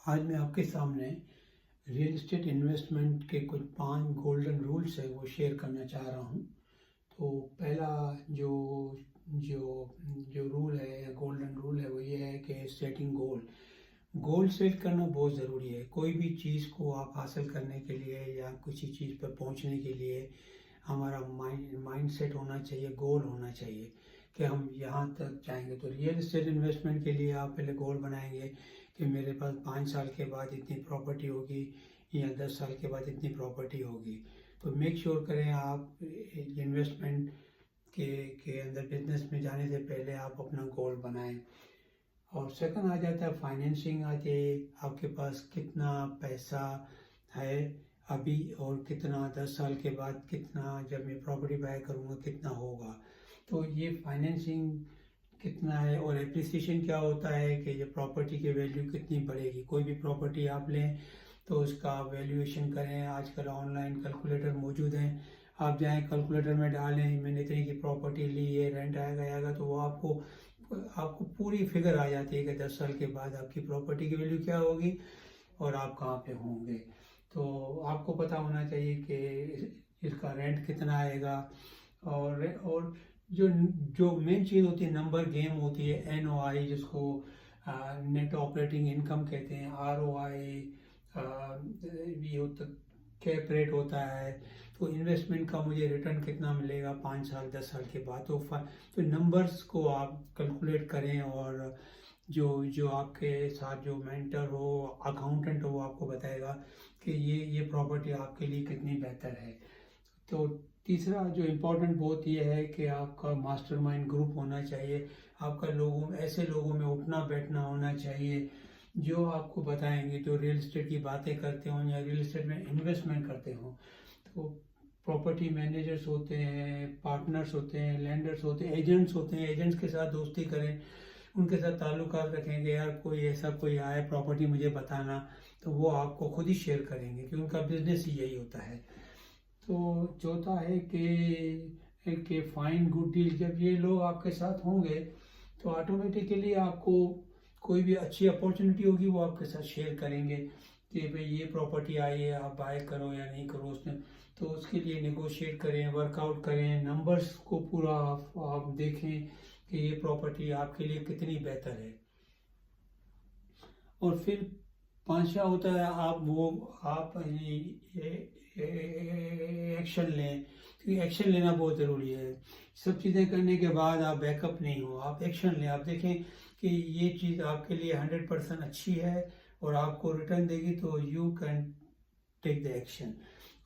आज मैं आपके सामने रियल एस्टेट इन्वेस्टमेंट के कुछ 5 गोल्डन रूल्स है वो शेयर करना चाह रहा हूँ। तो पहला जो जो जो रूल है या गोल्डन रूल है वो ये है कि सेटिंग गोल सेट करना बहुत ज़रूरी है। कोई भी चीज़ को आप हासिल करने के लिए या किसी चीज़ पर पहुँचने के लिए हमारा माइंड सेट होना चाहिए, गोल होना चाहिए कि हम यहाँ तक जाएंगे। तो रियल एस्टेट इन्वेस्टमेंट के लिए आप पहले गोल बनाएंगे कि मेरे पास 5 साल के बाद इतनी प्रॉपर्टी होगी या 10 साल के बाद इतनी प्रॉपर्टी होगी। तो मेक श्योर करें आप इन्वेस्टमेंट के अंदर बिजनेस में जाने से पहले आप अपना गोल बनाएं। और सेकंड आ जाता है फाइनेंसिंग आती है, आपके पास कितना पैसा है अभी और कितना 10 साल के बाद, कितना जब मैं प्रॉपर्टी बाय करूँगा कितना होगा। तो ये फाइनेंसिंग कितना है और एप्रिसिएशन क्या होता है कि ये प्रॉपर्टी की वैल्यू कितनी बढ़ेगी। कोई भी प्रॉपर्टी आप लें तो उसका वैल्यूएशन करें। आजकल ऑनलाइन कैलकुलेटर मौजूद हैं, आप जाएं कैलकुलेटर में डालें मैंने इतने की प्रॉपर्टी ली है, रेंट आएगा तो वो आपको पूरी फिगर आ जाती है कि 10 साल के बाद आपकी प्रॉपर्टी की वैल्यू क्या होगी और आप कहाँ पे होंगे। तो आपको पता होना चाहिए कि इसका रेंट कितना आएगा। और जो मेन चीज़ होती है, नंबर गेम होती है, NOI जिसको नेट ऑपरेटिंग इनकम कहते हैं, ROI ये होता, कैप रेट होता है। तो इन्वेस्टमेंट का मुझे रिटर्न कितना मिलेगा 5 साल 10 साल के बाद। तो नंबर्स को आप कैलकुलेट करें और जो आपके साथ जो मेंटर हो, अकाउंटेंट हो, वो आपको बताएगा कि ये प्रॉपर्टी आपके लिए कितनी बेहतर है। तो तीसरा जो इम्पोर्टेंट बहुत ये है कि आपका मास्टरमाइंड ग्रुप होना चाहिए। आपका ऐसे लोगों में उठना बैठना होना चाहिए जो आपको बताएंगे, जो रियल एस्टेट की बातें करते हों या रियल एस्टेट में इन्वेस्टमेंट करते हों। तो प्रॉपर्टी मैनेजर्स होते हैं, पार्टनर्स होते हैं, लेंडर्स होते हैं, एजेंट्स होते हैं। एजेंट्स के साथ दोस्ती करें, उनके साथ ताल्लुकात रखेंगे। यार कोई आए प्रॉपर्टी मुझे बताना, तो वो आपको खुद ही शेयर करेंगे कि उनका बिजनेस ही यही होता है। तो चौथा है कि फाइन गुड डील। जब ये लोग आपके साथ होंगे तो ऑटोमेटिकली आपको कोई भी अच्छी अपॉर्चुनिटी होगी वो आपके साथ शेयर करेंगे कि भाई ये प्रॉपर्टी आई है, आप बाय करो या नहीं करो उसने। तो उसके लिए नेगोशिएट करें, वर्कआउट करें, नंबर्स को पूरा आप देखें कि ये प्रॉपर्टी आपके लिए कितनी बेहतर है। और फिर पांचवा होता है आप एक्शन लें, क्योंकि एक्शन लेना बहुत ज़रूरी है। सब चीज़ें करने के बाद आप बैकअप नहीं हो, आप एक्शन लें। आप देखें कि ये चीज़ आपके लिए 100% अच्छी है और आपको रिटर्न देगी, तो you can take the action.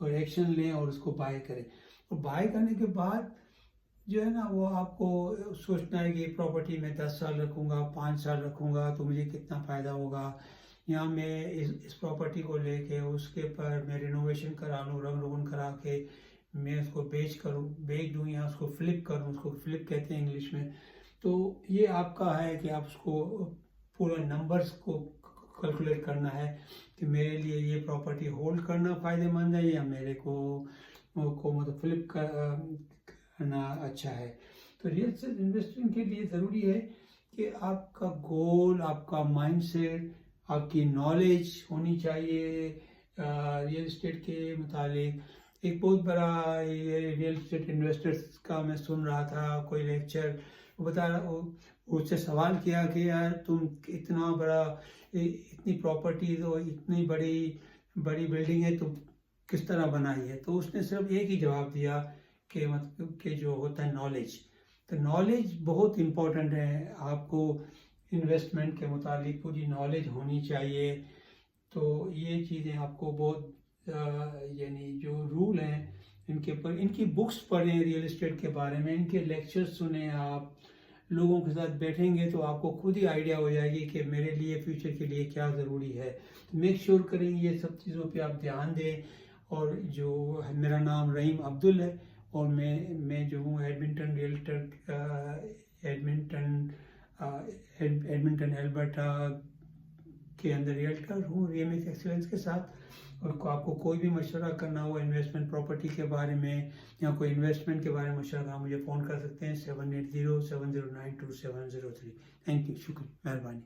और एक्शन लें और उसको बाय करें। और बाय करने के बाद जो है ना, वो आपको सोचना है कि प्रॉपर्टी में 10 साल रखूँगा, 5 साल रखूँगा तो मुझे कितना फ़ायदा होगा। या मैं इस प्रॉपर्टी को लेके उसके पर मैं रिनोवेशन करा लूँ, रंग रोगन करा के मैं उसको बेच दूँ या उसको फ्लिप करूँ, उसको फ्लिप कहते हैं इंग्लिश में। तो ये आपका है कि आप उसको पूरा नंबर्स को कैलकुलेट करना है कि मेरे लिए ये प्रॉपर्टी होल्ड करना फ़ायदेमंद है या मेरे को मतलब फ्लिप करना अच्छा है। तो रियल एस्टेट इन्वेस्टिंग के लिए ज़रूरी है कि आपका गोल, आपका माइंडसेट, आपकी नॉलेज होनी चाहिए रियल एस्टेट के मुतालिक। एक बहुत बड़ा रियल एस्टेट इन्वेस्टर्स का मैं सुन रहा था कोई लेक्चर, उससे सवाल किया कि यार तुम इतना बड़ा, इतनी प्रॉपर्टीज और इतनी बड़ी बिल्डिंग है, तुम किस तरह बनाई है। तो उसने सिर्फ एक ही जवाब दिया कि मतलब कि जो होता है नॉलेज। तो नॉलेज बहुत इम्पोर्टेंट है, आपको इन्वेस्टमेंट के मुतालिक पूरी नॉलेज होनी चाहिए। तो ये चीज़ें आपको बहुत यानी जो रूल हैं इनके ऊपर, इनकी बुक्स पढ़ें रियल एस्टेट के बारे में, इनके लेक्चर्स सुने, आप लोगों के साथ बैठेंगे तो आपको खुद ही आइडिया हो जाएगी कि मेरे लिए फ्यूचर के लिए क्या ज़रूरी है। तो मेक श्योर करें ये सब चीज़ों पे आप ध्यान दें। और जो मेरा नाम रहीम अब्दुल है और मैं जो हूँ एडमिंटन एडमिंटन एल्बर्टा के अंदर रियल्टर हूँ RE/MAX एक्सीलेंस के साथ। और आपको कोई भी मशवरा करना हो इन्वेस्टमेंट प्रॉपर्टी के बारे में या कोई इन्वेस्टमेंट के बारे में मशवरा करना, मुझे फ़ोन कर सकते हैं 7807092703। थैंक यू, शुक्रिया, मेहरबानी।